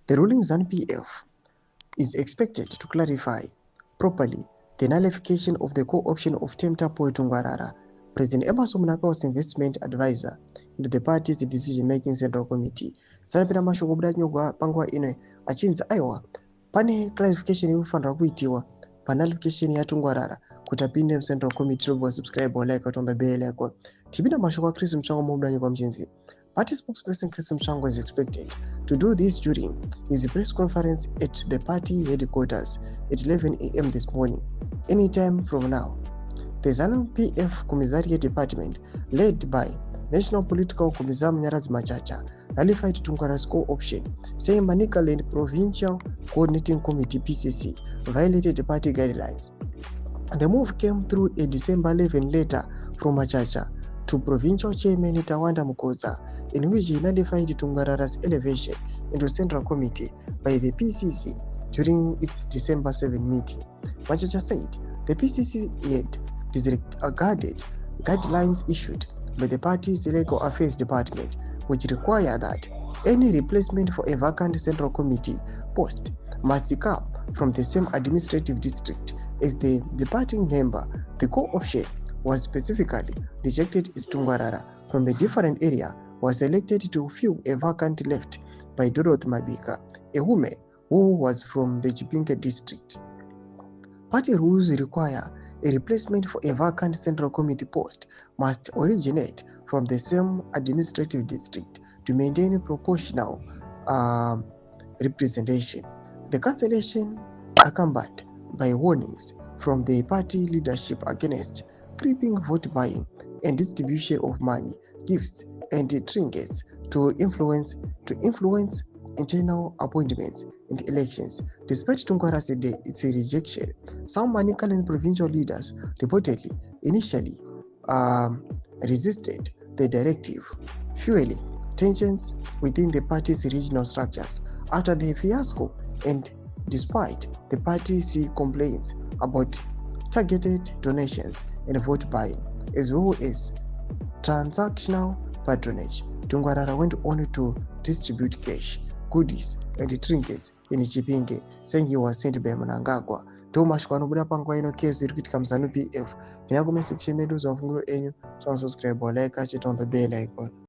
The ruling ZANU-PF is expected to clarify properly the nullification of the co-option of Temtapo Tungwarara, President Emerson Mnangagwa's investment advisor into the party's decision-making central committee. Zanapita mashoko budanyogwa pangwa ine achinza aiwa pane clarification inofanira kuitiwa pa nullification ya Tungwarara kuti apinde central committee. Robo subscribe or like on the bell icon. Tipinda mashoko a Chris Mchango mubudanyogwa mchinzi. Party spokesperson Chris Mchango is expected to do this during his press conference at the party headquarters at 11 a.m. this morning, anytime from now. The ZANU-PF Commissariat Department, led by National Political Commissar Mnyaradzi Machacha, nullified Tungwara's co-option, saying Manicaland Provincial Coordinating Committee (PCC) violated the party guidelines. The move came through a December 11 letter from Machacha to Provincial Chairman Tawanda Mukoza, in which he nullified Tungwarara's elevation into Central Committee by the PCC during its December 7 meeting. Machacha said the PCC had disregarded guidelines issued by the party's Legal Affairs Department, which require that any replacement for a vacant Central Committee post must come from the same administrative district as the departing member. The co-option was specifically rejected as Tungwarara from a different area was selected to fill a vacant left by Dorothy Mabika, a woman who was from the Chipinge district. Party rules require a replacement for a vacant Central Committee post must originate from the same administrative district to maintain proportional representation. The cancellation accompanied by warnings from the party leadership against creeping vote buying and distribution of money, gifts, and trinkets to influence internal appointments and elections. Despite Tungwara's its rejection, some Manicaland provincial leaders reportedly initially resisted the directive, fueling tensions within the party's regional structures. After the fiasco, and despite the party's complaints about targeted donations and vote buying, as well as transactional patronage, Tungwarara went on to distribute cash, goodies, and trinkets in Chipinge, saying he was sent by Mnangagwa. Thomas Kwanobuda Pangwa ino case ikutika ZANU-PF. Inago message medu za fungulo enyu, so subscribe or like, catch it on the bell icon.